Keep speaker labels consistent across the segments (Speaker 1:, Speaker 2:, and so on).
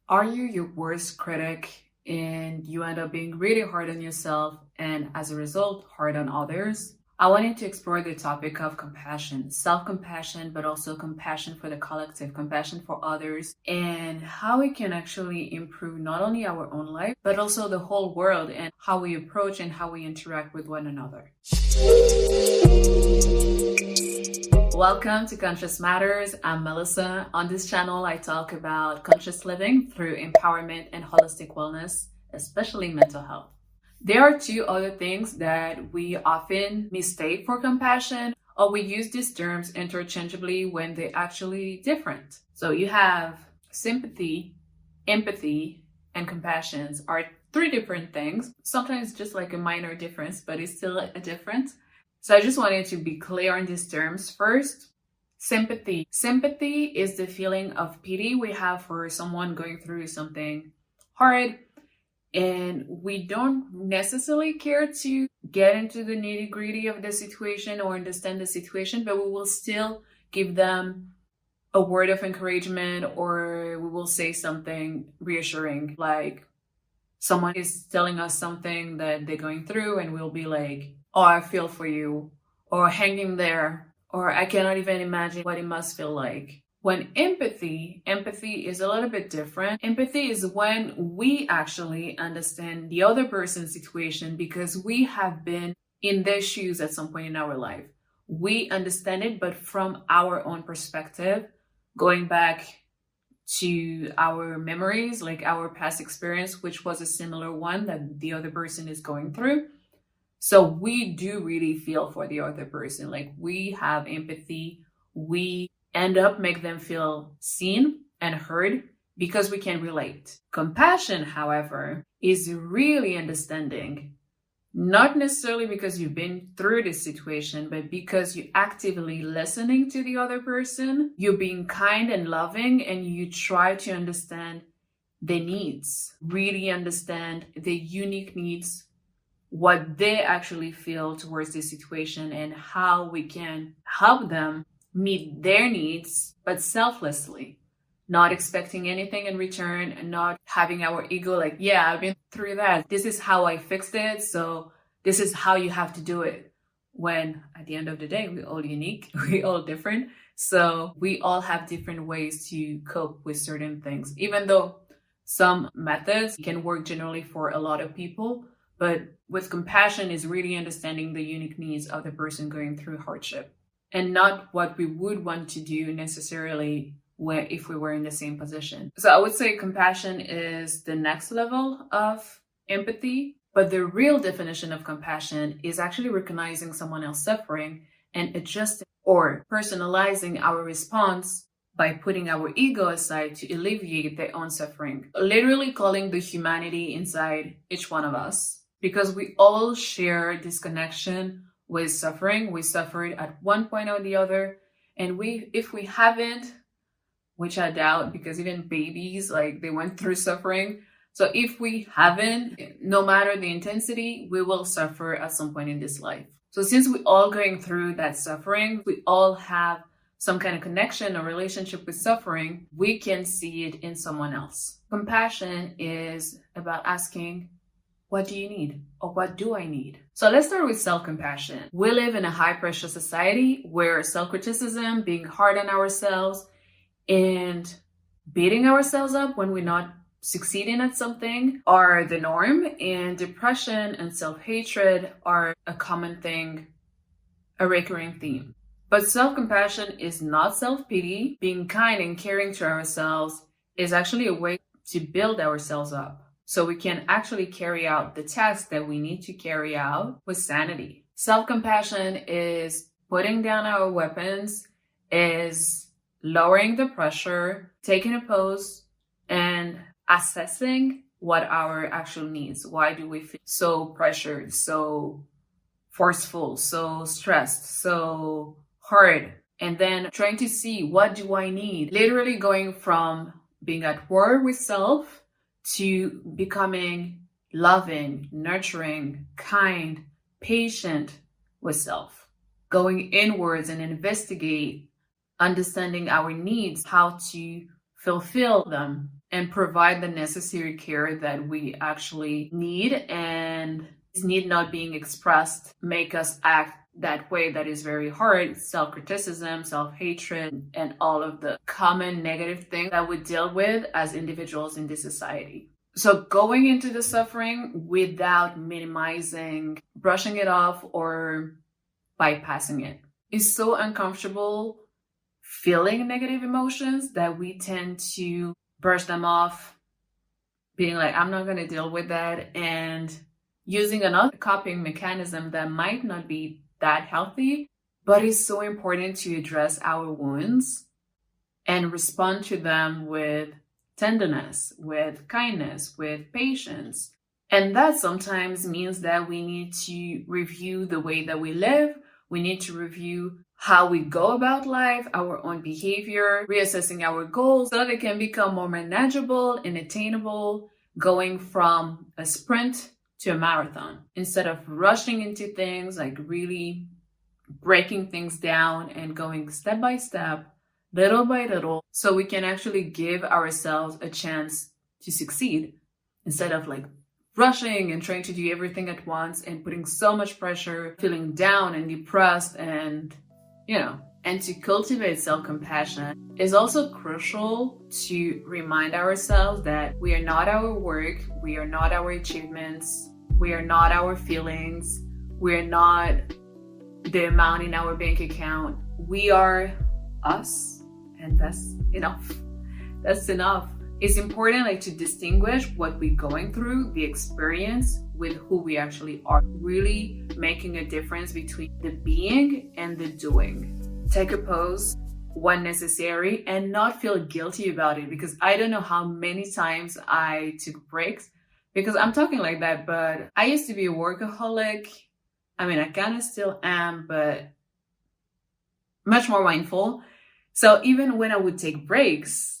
Speaker 1: Are you your worst critic and you end up being really hard on yourself and as a result hard on others? I wanted to explore the topic of compassion, self-compassion, but also compassion for the collective, compassion for others, and how it can actually improve not only our own life, but also the whole world and how we approach and how we interact with one another. Welcome to Conscious Matters. I'm Melissa. On this channel, I talk about conscious living through empowerment and holistic wellness, especially mental health. There are two other things that we often mistake for compassion, or we use these terms interchangeably when they're actually different. So you have sympathy, empathy, and compassion are three different things. Sometimes just like a minor difference, but it's still a difference. So I just wanted to be clear on these terms. First, sympathy. Sympathy is the feeling of pity we have for someone going through something hard, and we don't necessarily care to get into the nitty-gritty of the situation or understand the situation, but we will still give them a word of encouragement, or we will say something reassuring, like someone is telling us something that they're going through, and we'll be like, "Oh, I feel for you," or "hang in there," or "I cannot even imagine what it must feel like." When empathy is a little bit different. Empathy is when we actually understand the other person's situation because we have been in their shoes at some point in our life. We understand it, but from our own perspective, going back to our memories, like our past experience, which was a similar one that the other person is going through. So we do really feel for the other person. Like, we have empathy. We end up make them feel seen and heard because we can relate. Compassion, however, is really understanding, not necessarily because you've been through this situation, but because you're actively listening to the other person. You're being kind and loving, and you try to understand their needs, really understand the unique needs, what they actually feel towards this situation, and how we can help them meet their needs, but selflessly, not expecting anything in return, and not having our ego like, "Yeah, I've been through that. This is how I fixed it, so this is how you have to do it." When at the end of the day, we're all unique, we're all different. So we all have different ways to cope with certain things, even though some methods can work generally for a lot of people. But with compassion is really understanding the unique needs of the person going through hardship, and not what we would want to do necessarily if we were in the same position. So I would say compassion is the next level of empathy, but the real definition of compassion is actually recognizing someone else suffering and adjusting or personalizing our response by putting our ego aside to alleviate their own suffering. Literally calling the humanity inside each one of us, because we all share this connection with suffering. We suffered at one point or the other, and if we haven't, which I doubt, because even babies, like, they went through suffering. So if we haven't, no matter the intensity, we will suffer at some point in this life. So since we're all going through that suffering, we all have some kind of connection or relationship with suffering, we can see it in someone else. Compassion is about asking, what do you need? Or what do I need? So let's start with self-compassion. We live in a high-pressure society where self-criticism, being hard on ourselves, and beating ourselves up when we're not succeeding at something are the norm. And depression and self-hatred are a common thing, a recurring theme. But self-compassion is not self-pity. Being kind and caring to ourselves is actually a way to build ourselves up, so we can actually carry out the tasks that we need to carry out with sanity. Self-compassion is putting down our weapons, is lowering the pressure, taking a pause, and assessing what our actual needs. Why do we feel so pressured, so forceful, so stressed, so hard? And then trying to see, what do I need? Literally going from being at war with self to becoming loving, nurturing, kind, patient with self. Going inwards and investigate, understanding our needs, how to fulfill them, and provide the necessary care that we actually need, and this need not being expressed make us act that way that is very hard. Self-criticism, self-hatred, and all of the common negative things that we deal with as individuals in this society. So going into the suffering without minimizing, brushing it off, or bypassing it is so uncomfortable. Feeling negative emotions that we tend to brush them off, being like, I'm not going to deal with that, and using another coping mechanism that might not be that healthy, but it's so important to address our wounds and respond to them with tenderness, with kindness, with patience. And that sometimes means that we need to review the way that we live. We need to review how we go about life, our own behavior, reassessing our goals so they can become more manageable and attainable, going from a sprint to a marathon, instead of rushing into things, like really breaking things down and going step by step, little by little, so we can actually give ourselves a chance to succeed, instead of like rushing and trying to do everything at once and putting so much pressure, feeling down and depressed. And and to cultivate self-compassion is also crucial to remind ourselves that we are not our work, we are not our achievements, we are not our feelings, we are not the amount in our bank account. We are us, and that's enough. That's enough. It's important to distinguish what we're going through, the experience, with who we actually are, really making a difference between the being and the doing. Take a pause when necessary and not feel guilty about it, because I don't know how many times I took breaks, because I'm talking like that, but I used to be a workaholic. I mean, I kind of still am, but much more mindful. So even when I would take breaks,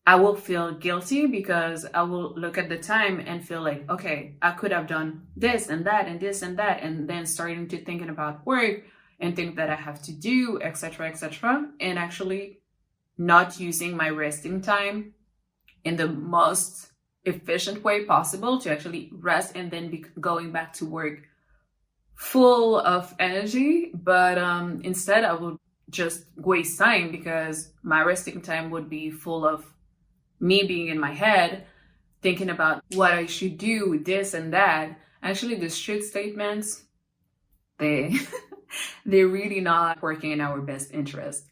Speaker 1: I will feel guilty, because I will look at the time and feel like, okay, I could have done this and that and this and that, and then starting to thinking about work and think that I have to do, etc., and actually not using my resting time in the most efficient way possible to actually rest and then be going back to work full of energy. But instead, I would just waste time, because my resting time would be full of me being in my head, thinking about what I should do with this and that. Actually, the should statements, they're really not working in our best interest.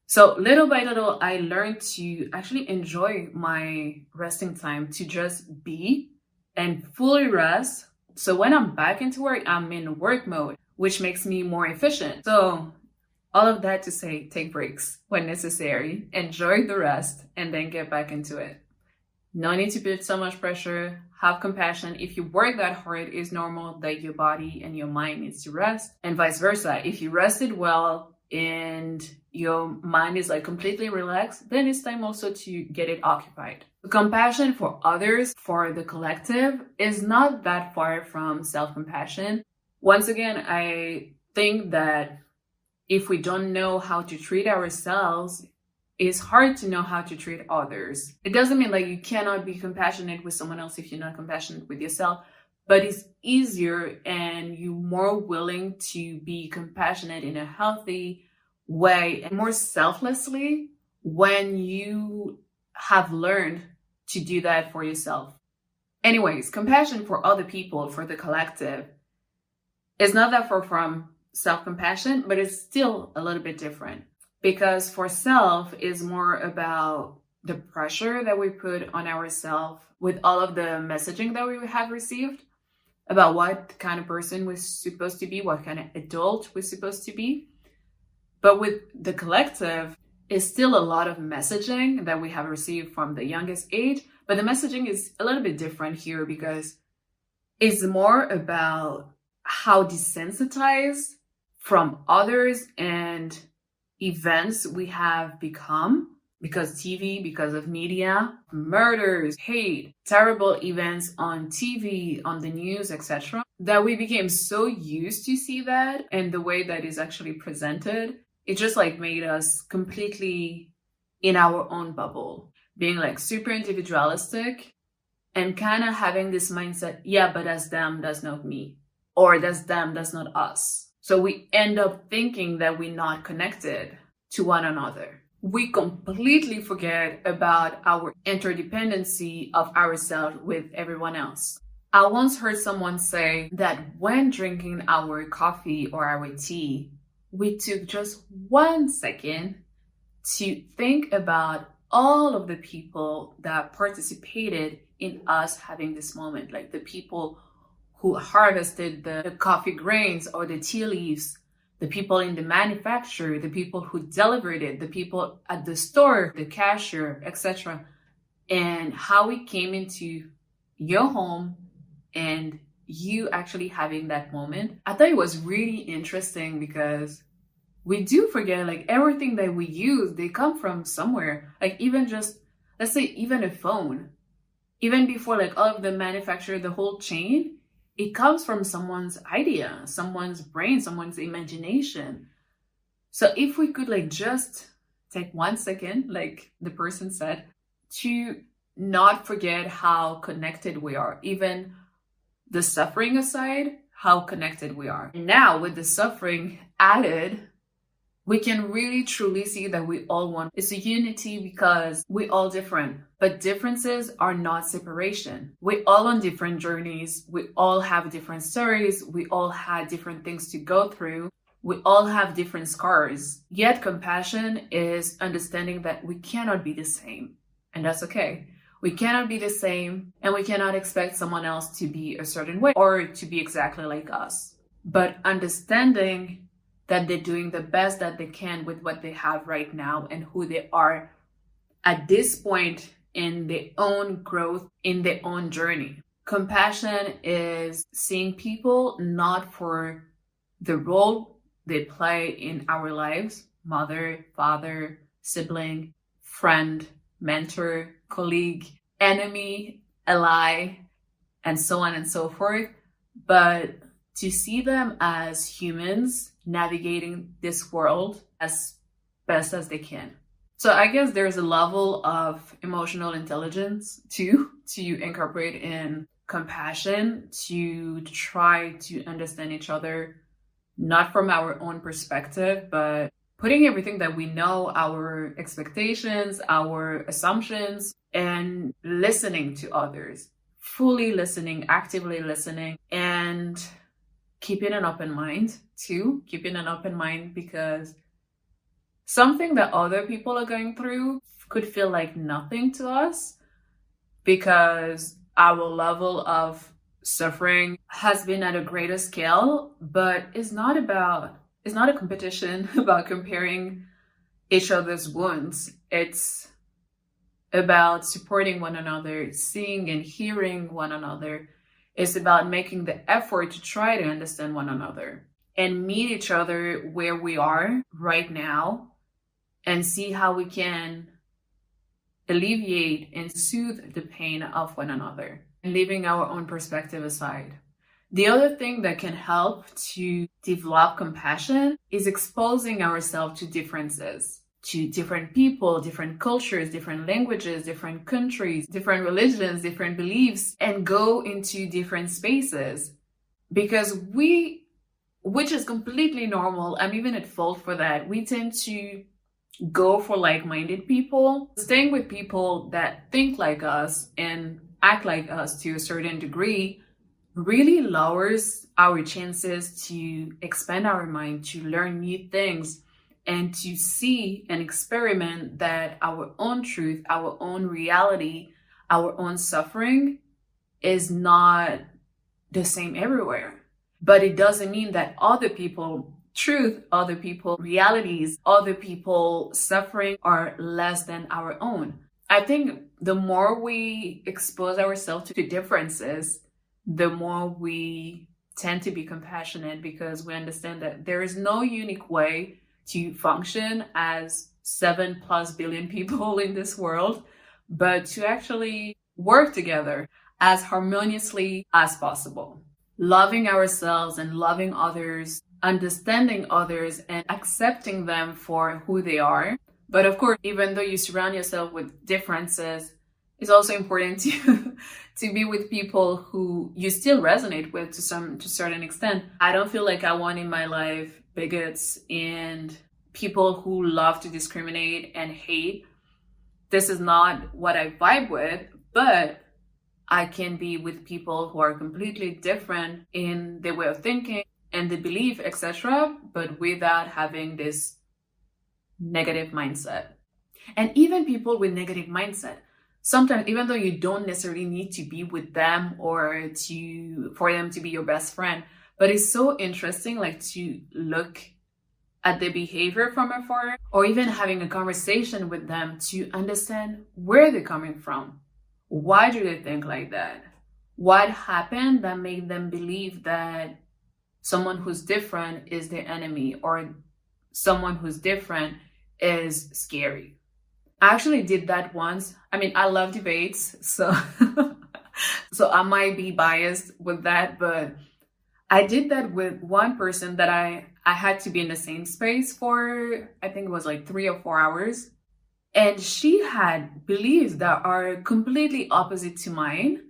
Speaker 1: So little by little, I learned to actually enjoy my resting time, to just be and fully rest. So when I'm back into work, I'm in work mode, which makes me more efficient. So all of that to say, take breaks when necessary, enjoy the rest, and then get back into it. No need to put so much pressure. Have compassion. If you work that hard, it's normal that your body and your mind needs to rest, and vice versa. If you rested well and your mind is completely relaxed, then it's time also to get it occupied. Compassion for others, for the collective, is not that far from self-compassion. Once again, I think that if we don't know how to treat ourselves, it's hard to know how to treat others. It doesn't mean you cannot be compassionate with someone else if you're not compassionate with yourself, but it's easier and you're more willing to be compassionate in a healthy way and more selflessly when you have learned to do that for yourself. Anyways, compassion for other people, for the collective, is not that far from self-compassion, but it's still a little bit different, because for self is more about the pressure that we put on ourselves with all of the messaging that we have received about what kind of person we're supposed to be, what kind of adult we're supposed to be. But with the collective, it's still a lot of messaging that we have received from the youngest age, but the messaging is a little bit different here, because it's more about how desensitized from others and events we have become because TV, because of media, murders, hate, terrible events on TV, on the news, etc., that we became so used to see that, and the way that is actually presented, it just made us completely in our own bubble. being like super individualistic and kind of having this mindset, yeah, but that's them, that's not me. Or that's them, that's not us. So we end up thinking that we're not connected to one another. We completely forget about our interdependency of ourselves with everyone else. I once heard someone say that when drinking our coffee or our tea, we took just 1 second to think about all of the people that participated in us having this moment, like the people who harvested the coffee grains or the tea leaves, the people in the manufacturer, the people who delivered it, the people at the store, the cashier, etc. And how we came into your home and you actually having that moment. I thought it was really interesting because we do forget, like, everything that we use, they come from somewhere. Like, even just, let's say, even a phone, even before like all of the manufacturer, the whole chain, it comes from someone's idea, someone's brain, someone's imagination. So if we could like just take 1 second, like the person said, to not forget how connected we are, even the suffering aside, how connected we are. And now with the suffering added, we can really truly see that we all want it's a unity because we're all different, but differences are not separation. We're all on different journeys. We all have different stories. We all had different things to go through. We all have different scars. Yet compassion is understanding that we cannot be the same, and that's okay. We cannot be the same, and we cannot expect someone else to be a certain way or to be exactly like us. But understanding that they're doing the best that they can with what they have right now and who they are at this point in their own growth, in their own journey. Compassion is seeing people not for the role they play in our lives, mother, father, sibling, friend, mentor, colleague, enemy, ally, and so on and so forth, but to see them as humans navigating this world as best as they can. So I guess there's a level of emotional intelligence too, to incorporate in compassion, to try to understand each other, not from our own perspective, but putting everything that we know, our expectations, our assumptions, and listening to others, fully listening, actively listening, and keeping an open mind too, keeping an open mind because something that other people are going through could feel like nothing to us because our level of suffering has been at a greater scale, but it's not a competition about comparing each other's wounds. It's about supporting one another, seeing and hearing one another. It's about making the effort to try to understand one another and meet each other where we are right now and see how we can alleviate and soothe the pain of one another, leaving our own perspective aside. The other thing that can help to develop compassion is exposing ourselves to differences, to different people, different cultures, different languages, different countries, different religions, different beliefs, and go into different spaces. Because which is completely normal, I'm even at fault for that, we tend to go for like-minded people. Staying with people that think like us and act like us to a certain degree really lowers our chances to expand our mind, to learn new things, and to see and experiment that our own truth, our own reality, our own suffering is not the same everywhere. But it doesn't mean that other people's truth, other people's realities, other people's suffering are less than our own. I think the more we expose ourselves to differences, the more we tend to be compassionate because we understand that there is no unique way to function as 7+ billion people in this world, but to actually work together as harmoniously as possible. Loving ourselves and loving others, understanding others and accepting them for who they are, But of course, even though you surround yourself with differences, it's also important to be with people who you still resonate with to a certain extent. I don't feel like I want in my life bigots and people who love to discriminate and hate. This is not what I vibe with, but I can be with people who are completely different in their way of thinking and the belief, etc., but without having this negative mindset. And even people with negative mindset, sometimes, even though you don't necessarily need to be with them or for them to be your best friend, but it's so interesting, like, to look at their behavior from afar, or even having a conversation with them to understand where they're coming from. Why do they think like that? What happened that made them believe that someone who's different is their enemy, or someone who's different is scary? I actually did that once. I mean, I love debates, so so I might be biased with that, but I did that with one person that I had to be in the same space for, I think it was like 3 or 4 hours. And she had beliefs that are completely opposite to mine.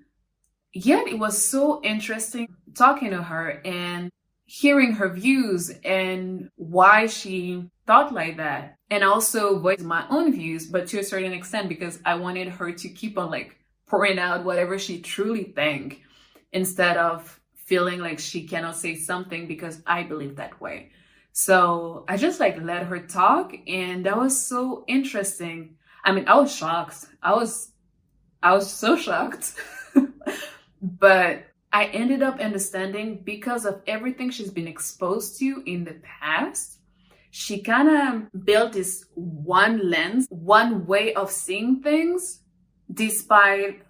Speaker 1: Yet it was so interesting talking to her and hearing her views and why she thought like that. And also voice my own views, but to a certain extent, because I wanted her to keep on like pouring out whatever she truly think, instead of feeling like she cannot say something because I believe that way. So I just like let her talk, and that was so interesting. I mean, I was shocked. I was so shocked. But I ended up understanding, because of everything she's been exposed to in the past, she kind of built this one lens, one way of seeing things, despite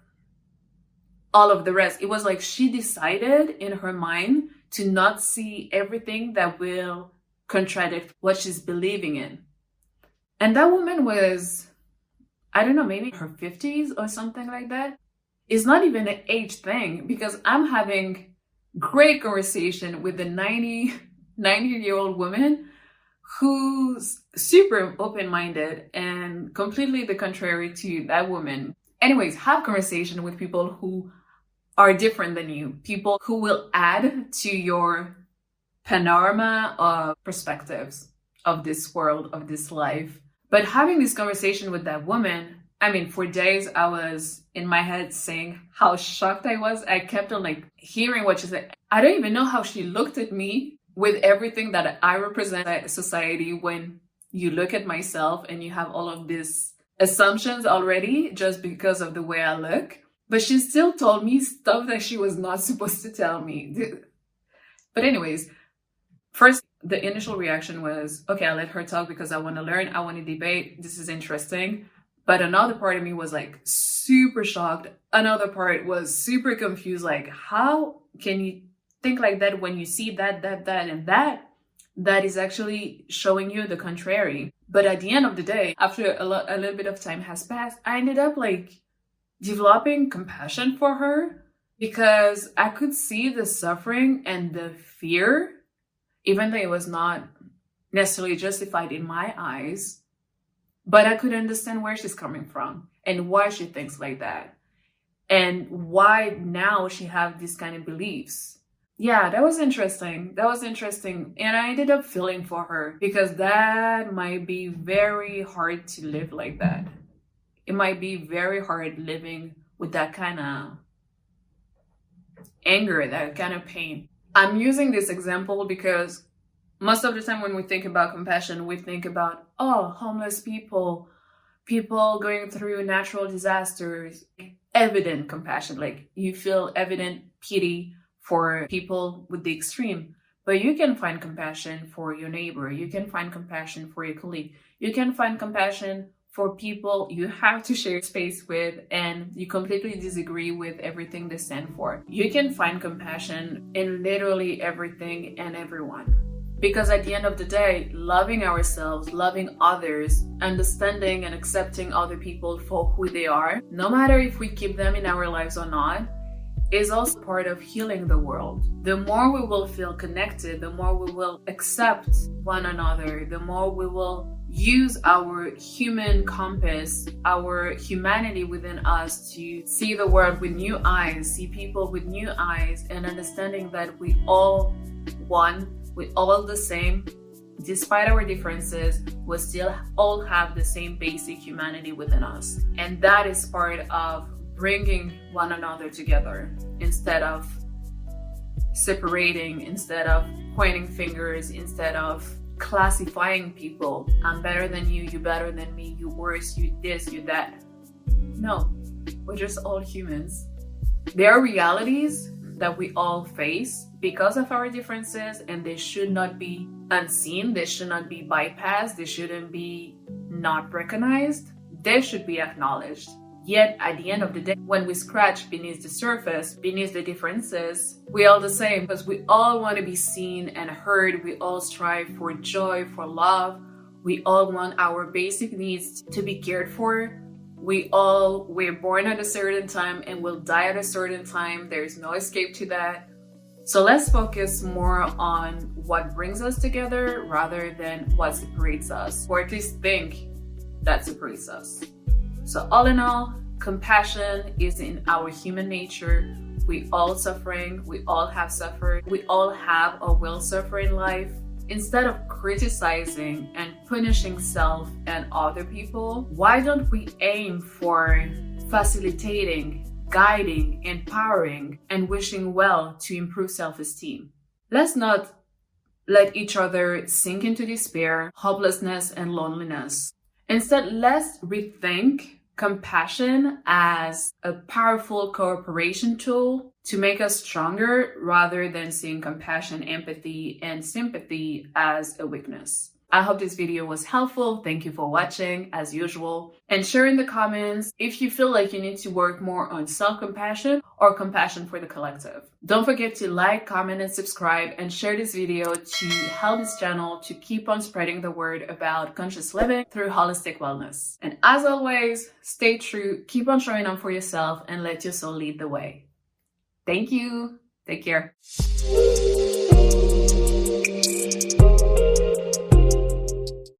Speaker 1: all of the rest. It was like she decided in her mind to not see everything that will contradict what she's believing in. And that woman was, I don't know, maybe her 50s or something like that. It's not even an age thing, because I'm having great conversation with a 90-year-old woman who's super open-minded and completely the contrary to that woman. Anyways, have conversation with people who are different than you, people who will add to your panorama of perspectives of this world, of this life. But having this conversation with that woman, I mean, for days I was in my head saying how shocked I was. I kept on like hearing what she said. I don't even know how she looked at me with everything that I represent in society, when you look at myself and you have all of these assumptions already just because of the way I look. But she still told me stuff that she was not supposed to tell me. But anyways, first, the initial reaction was, okay, I'll let her talk because I want to learn. I want to debate. This is interesting. But another part of me was like super shocked. Another part was super confused. Like, how can you think like that when you see that, and that is actually showing you the contrary? But at the end of the day, after a little bit of time has passed, I ended up like developing compassion for her, because I could see the suffering and the fear, even though it was not necessarily justified in my eyes. But I could understand where she's coming from and why she thinks like that, and why now she have these kind of beliefs. Yeah, that was interesting. And I ended up feeling for her, because that might be very hard to live like that. It might be very hard living with that kind of anger, that kind of pain. I'm using this example because most of the time when we think about compassion, we think about, oh, homeless people going through natural disasters. Evident compassion, like you feel evident pity for people with the extreme. But you can find compassion for your neighbor. You can find compassion for your colleague. You can find compassion for people you have to share space with and you completely disagree with everything they stand for. You can find compassion in literally everything and everyone. Because at the end of the day, loving ourselves, loving others, understanding and accepting other people for who they are, no matter if we keep them in our lives or not, is also part of healing the world. The more we will feel connected, the more we will accept one another, the more we will use our human compass, our humanity within us to see the world with new eyes, see people with new eyes, and understanding that we all one, we all the same. Despite our differences, we still all have the same basic humanity within us. And that is part of bringing one another together instead of separating, instead of pointing fingers, instead of classifying people. I'm better than you, you better than me, you worse, you this, you that. No, we're just all humans. There are realities that we all face because of our differences, and they should not be unseen, they should not be bypassed, they shouldn't be not recognized, they should be acknowledged. Yet at the end of the day, when we scratch beneath the surface, beneath the differences, we're all the same because we all want to be seen and heard. We all strive for joy, for love. We all want our basic needs to be cared for. We're born at a certain time and we'll die at a certain time. There's no escape to that. So let's focus more on what brings us together rather than what separates us, or at least think that separates us. So all in all, compassion is in our human nature. We all suffering, we all have suffered, we all have or will suffer in life. Instead of criticizing and punishing self and other people, why don't we aim for facilitating, guiding, empowering, and wishing well to improve self-esteem? Let's not let each other sink into despair, hopelessness, and loneliness. Instead, let's rethink compassion as a powerful cooperation tool to make us stronger rather than seeing compassion, empathy, and sympathy as a weakness. I hope this video was helpful. Thank you for watching as usual. And share in the comments if you feel like you need to work more on self-compassion or compassion for the collective. Don't forget to like, comment, and subscribe, and share this video to help this channel to keep on spreading the word about conscious living through holistic wellness. And as always, stay true, keep on showing up for yourself, and let your soul lead the way. Thank you. Take care.